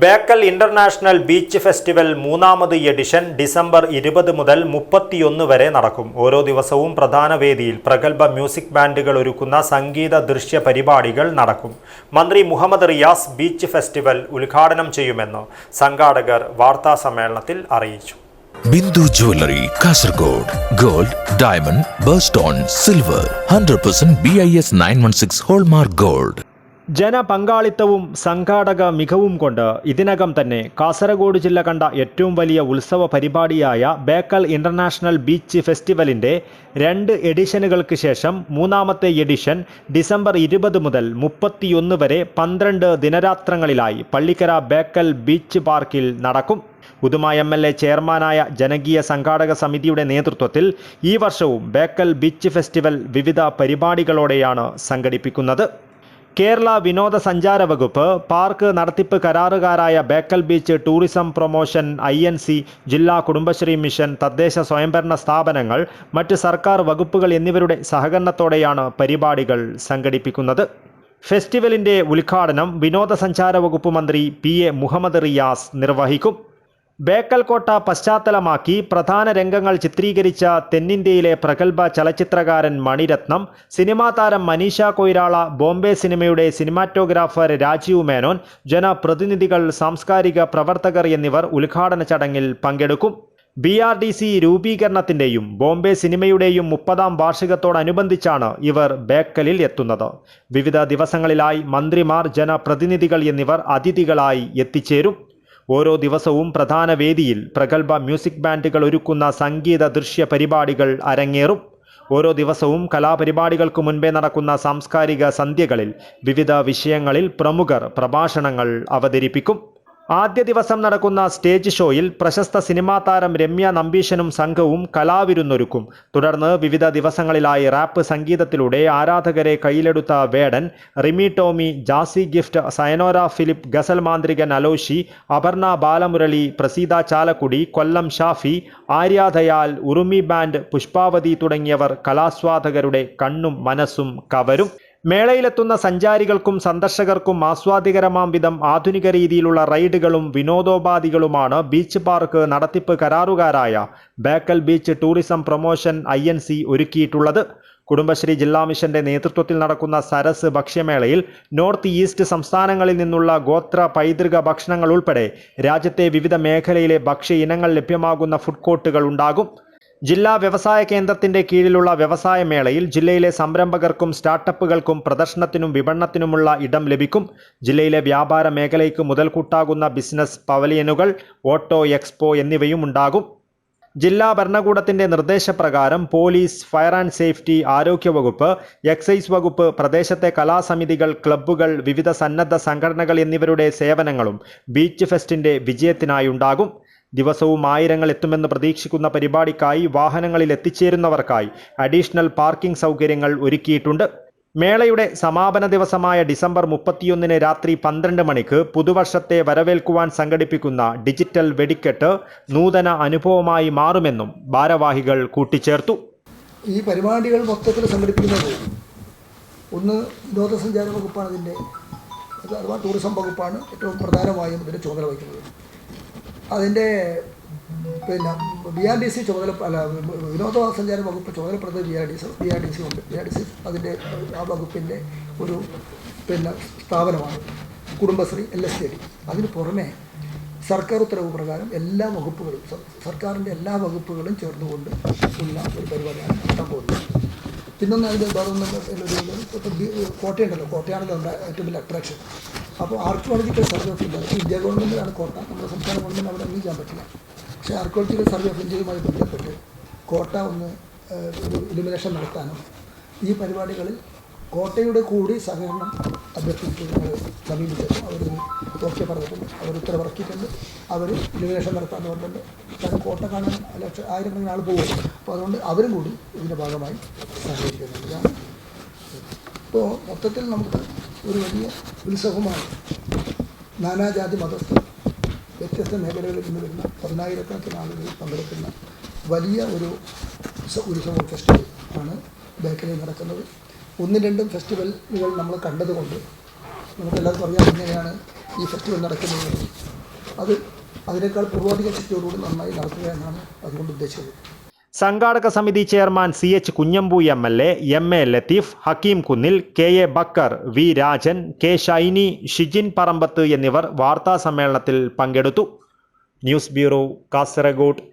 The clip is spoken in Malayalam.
ബേക്കൽ ഇന്റർനാഷണൽ ബീച്ച് ഫെസ്റ്റിവൽ മൂന്നാമത് എഡിഷൻ ഡിസംബർ 20 മുതൽ 31 വരെ നടക്കും. ഓരോ ദിവസവും പ്രധാന വേദിയിൽ പ്രഗത്ഭ മ്യൂസിക് ബാൻഡുകൾ ഒരുക്കുന്ന സംഗീത ദൃശ്യ പരിപാടികൾ നടക്കും. മന്ത്രി മുഹമ്മദ് റിയാസ് ബീച്ച് ഫെസ്റ്റിവൽ ഉദ്ഘാടനം ചെയ്യുമെന്ന് സംഘാടകർ വാർത്താസമ്മേളനത്തിൽ അറിയിച്ചു. Bindu jewellery, Kasaragod. Gold, diamond, birthstone, silver 100% BIS 916 hallmark gold. ജനപങ്കാളിത്തവും സംഘാടക മികവും കൊണ്ട് ഇതിനകം തന്നെ കാസർഗോഡ് ജില്ല കണ്ട ഏറ്റവും വലിയ ഉത്സവ പരിപാടിയായ ബേക്കൽ ഇന്റർനാഷണൽ ബീച്ച് ഫെസ്റ്റിവലിൻ്റെ 2 എഡിഷനുകൾക്ക് ശേഷം മൂന്നാമത്തെ എഡിഷൻ ഡിസംബർ 20 മുതൽ 31 വരെ 12 ദിനരാത്രങ്ങളിലായി പള്ളിക്കര ബേക്കൽ ബീച്ച് പാർക്കിൽ നടക്കും. ഉദുമ MLA ചെയർമാനായ ജനകീയ സംഘാടക സമിതിയുടെ നേതൃത്വത്തിൽ ഈ വർഷവും ബേക്കൽ ബീച്ച് ഫെസ്റ്റിവൽ വിവിധ പരിപാടികളോടെയാണ് സംഘടിപ്പിക്കുന്നത്. കേരള വിനോദസഞ്ചാര വകുപ്പ്, പാർക്ക് നടത്തിപ്പ് കരാറുകാരായ Bekal beach tourism promotion, INC, ജില്ലാ കുടുംബശ്രീ മിഷൻ, തദ്ദേശ സ്വയംഭരണ സ്ഥാപനങ്ങൾ, മറ്റ് സർക്കാർ വകുപ്പുകൾ എന്നിവരുടെ സഹകരണത്തോടെയാണ് പരിപാടികൾ സംഘടിപ്പിക്കുന്നത്. ഫെസ്റ്റിവലിൻ്റെ ഉദ്ഘാടനം വിനോദസഞ്ചാര വകുപ്പ് മന്ത്രി PA മുഹമ്മദ് റിയാസ് നിർവഹിക്കും. ബേക്കൽ കോട്ട പശ്ചാത്തലമാക്കി പ്രധാന രംഗങ്ങൾ ചിത്രീകരിച്ച തെന്നിന്ത്യയിലെ പ്രഗത്ഭ ചലച്ചിത്രകാരൻ മണിരത്നം, സിനിമാ താരം മനീഷ കൊയ്രാള, ബോംബെ സിനിമയുടെ സിനിമാറ്റോഗ്രാഫർ രാജീവ് മേനോൻ, ജനപ്രതിനിധികൾ, സാംസ്കാരിക പ്രവർത്തകർ എന്നിവർ ഉദ്ഘാടന ചടങ്ങിൽ പങ്കെടുക്കും. BRDC രൂപീകരണത്തിൻ്റെയും ബോംബെ സിനിമയുടെയും 30ാം വാർഷികത്തോടനുബന്ധിച്ചാണ് ഇവർ ബേക്കലിൽ എത്തുന്നത്. വിവിധ ദിവസങ്ങളിലായി മന്ത്രിമാർ, ജനപ്രതിനിധികൾ എന്നിവർ അതിഥികളായി എത്തിച്ചേരും. ഓരോ ദിവസവും പ്രധാന വേദിയിൽ പ്രഗത്ഭ മ്യൂസിക് ബാൻഡുകൾ ഒരുക്കുന്ന സംഗീത ദൃശ്യ പരിപാടികൾ അരങ്ങേറും. ഓരോ ദിവസവും കലാപരിപാടികൾക്ക് മുൻപേ നടക്കുന്ന സാംസ്കാരിക സന്ധ്യകളിൽ വിവിധ വിഷയങ്ങളിൽ പ്രമുഖർ പ്രഭാഷണങ്ങൾ അവതരിപ്പിക്കും. ആദ്യ ദിവസം നടക്കുന്ന സ്റ്റേജ് ഷോയിൽ പ്രശസ്ത സിനിമാ താരം രമ്യ നമ്പീശനും സംഘവും കലാവിരുന്നൊരുക്കും. തുടർന്ന് വിവിധ ദിവസങ്ങളിലായി റാപ്പ് സംഗീതത്തിലൂടെ ആരാധകരെ കയ്യിലെടുത്ത വേടൻ, റിമി ടോമി, ജാസി ഗിഫ്റ്റ്, സയനോര ഫിലിപ്പ്, ഗസൽ മാന്ത്രികൻ അലോഷി, അപർണ ബാലമുരളി, പ്രസീത ചാലക്കുടി, കൊല്ലം ഷാഫി, ആര്യാദയാൽ, ഉറുമി ബാൻഡ്, പുഷ്പാവതി തുടങ്ങിയവർ കലാസ്വാദകരുടെ കണ്ണും മനസ്സും കവരും. മേളയിലെത്തുന്ന സഞ്ചാരികൾക്കും സന്ദർശകർക്കും ആസ്വാദികരമാം വിധം ആധുനിക രീതിയിലുള്ള റൈഡുകളും വിനോദോപാധികളുമാണ് ബീച്ച് പാർക്ക് നടത്തിപ്പ് കരാറുകാരായ Bekal beach tourism promotion INC ഒരുക്കിയിട്ടുള്ളത്. കുടുംബശ്രീ ജില്ലാ മിഷന്റെ നേതൃത്വത്തിൽ നടക്കുന്ന സരസ് ഭക്ഷ്യമേളയിൽ നോർത്ത് ഈസ്റ്റ് സംസ്ഥാനങ്ങളിൽ നിന്നുള്ള ഗോത്ര പൈതൃക ഭക്ഷണങ്ങൾ ഉൾപ്പെടെ രാജ്യത്തെ വിവിധ മേഖലയിലെ ഭക്ഷ്യ ഇനങ്ങൾ ലഭ്യമാകുന്ന ഫുഡ് കോർട്ടുകൾ ഉണ്ടാകും. ജില്ലാ വ്യവസായ കേന്ദ്രത്തിന്റെ കീഴിലുള്ള വ്യവസായ മേളയിൽ ജില്ലയിലെ സംരംഭകർക്കും സ്റ്റാർട്ടപ്പുകൾക്കും പ്രദർശനത്തിനും വിപണനത്തിനുമുള്ള ഇടം ലഭിക്കും. ജില്ലയിലെ വ്യാപാര മേഖലയ്ക്ക് മുതൽക്കൂട്ടാകുന്ന ബിസിനസ് പവലിയനുകൾ, ഓട്ടോ എക്സ്പോ എന്നിവയും ഉണ്ടാകും. ജില്ലാ ഭരണകൂടത്തിന്റെ നിർദ്ദേശപ്രകാരം പോലീസ്, ഫയർ ആൻഡ് സേഫ്റ്റി, ആരോഗ്യവകുപ്പ്, എക്സൈസ് വകുപ്പ്, പ്രദേശത്തെ കലാസമിതികൾ, ക്ലബ്ബുകൾ, വിവിധ സന്നദ്ധ സംഘടനകൾ എന്നിവരുടെ സേവനങ്ങളും ബീച്ച് ഫെസ്റ്റിന്റെ വിജയത്തിനായുണ്ടാകും. ദിവസവും ആയിരങ്ങൾ എത്തുമെന്ന് പ്രതീക്ഷിക്കുന്ന പരിപാടിക്കായി വാഹനങ്ങളിൽ എത്തിച്ചേരുന്നവർക്കായി അഡീഷണൽ പാർക്കിംഗ് സൗകര്യങ്ങൾ ഒരുക്കിയിട്ടുണ്ട്. മേളയുടെ സമാപന ദിവസമായ ഡിസംബർ 31 രാത്രി 12 മണിക്ക് പുതുവർഷത്തെ വരവേൽക്കുവാൻ സംഘടിപ്പിക്കുന്ന ഡിജിറ്റൽ വെടിക്കെട്ട് നൂതന അനുഭവമായി മാറുമെന്നും ഭാരവാഹികൾ കൂട്ടിച്ചേർത്തു. ഈ പരിപാടികൾ മൊത്തത്തിൽ സംഘടിപ്പിക്കുന്നത് ഒന്ന് വിനോദസഞ്ചാര വകുപ്പാണ്, ഇതിൻ്റെ അഥവാ ടൂറിസം വകുപ്പാണ് ഏറ്റവും പ്രധാനമായും ഇതിൻ്റെ ചുമതല വഹിക്കുന്നത്. അതിൻ്റെ BRDC വിനോദസഞ്ചാര വകുപ്പ് ചുമതലപ്പെടുന്നത് BRDC ഉണ്ട്. BRDC അതിൻ്റെ ആ വകുപ്പിൻ്റെ ഒരു സ്ഥാപനമാണ്. കുടുംബശ്രീ LSTD. അതിന് പുറമെ സർക്കാർ ഉത്തരവ് പ്രകാരം എല്ലാ വകുപ്പുകളും, സർക്കാരിൻ്റെ എല്ലാ വകുപ്പുകളും ചേർന്നുകൊണ്ട് ഉള്ള ഒരു പരിപാടിയാണ് നടത്താൻ പോകുന്നത്. പിന്നൊന്ന് അതിൻ്റെ കോട്ടയുണ്ടല്ലോ, കോട്ടയാണല്ലോ നമ്മുടെ ഏറ്റവും വലിയ അട്രാക്ഷൻ. അപ്പോൾ archaeological survey of India, India ഗവൺമെൻറ്റിലാണ് കോട്ട, നമ്മുടെ സംസ്ഥാന ഗവൺമെൻറ് അവിടെ അംഗീകരിക്കാൻ പറ്റില്ല. പക്ഷേ ആർക്കിയോളജിക്കൽ സർവേ ഓഫ് ഇന്ത്യയുമായി ബന്ധപ്പെട്ട് കോട്ട ഒന്ന് ഒരു ഇലുമിനേഷൻ നടത്താനും ഈ പരിപാടികളിൽ കോട്ടയുടെ കൂടി സഹകരണം അഭ്യർത്ഥിച്ച് ഞങ്ങൾ സമീപിച്ചപ്പോൾ അവർ ഓക്കെ പറഞ്ഞിട്ടുണ്ട്, അവർ ഉത്തരവിറക്കിയിട്ടുണ്ട്. അവർ ഇലുമിനേഷൻ നടത്താമെന്ന് പറഞ്ഞിട്ടുണ്ട്. കാരണം കോട്ട കാണാൻ ആയിരക്കണക്കിന് ആൾ പോകും. അപ്പോൾ അതുകൊണ്ട് അവരും കൂടി ഇതിൻ്റെ ഭാഗമായി സഹകരിക്കുന്നുണ്ട്. ഇതാണ്. ഇപ്പോൾ മൊത്തത്തിൽ നമുക്ക് ഒരു വലിയ ഉത്സവമാണ്. നാനാജാതി മതസ്ഥർ, വ്യത്യസ്ത മേഖലകളിൽ നിന്ന് വരുന്ന 10,000-കണക്കിന് ആളുകൾ പങ്കെടുക്കുന്ന വലിയ ഒരു ഉത്സവ ഫെസ്റ്റിവൽ ആണ് ബേക്കലിൽ നടക്കുന്നത്. 1-2 ഫെസ്റ്റിവലുകൾ നമ്മൾ കണ്ടതുകൊണ്ട് നമുക്കെല്ലാവർക്കും അറിയാം എങ്ങനെയാണ് ഈ ഫെസ്റ്റിവൽ നടക്കുന്നത്. അത് അതിനേക്കാൾ പൂർവാധിക ശക്തിയോടുകൂടി നന്നായി നടത്തുക എന്നാണ് അതുകൊണ്ട് ഉദ്ദേശിച്ചത്. സംഘാടക സമിതി chairman CH Kunhambu MLA, MA Latheef, Hakeem Kunnil, KA Backer, V Rajan, K Shiny, Shijin പറമ്പത്ത് എന്നിവർ വാർത്താ സമ്മേളനത്തിൽ പങ്കെടുത്തു. News bureau, Kasaragod.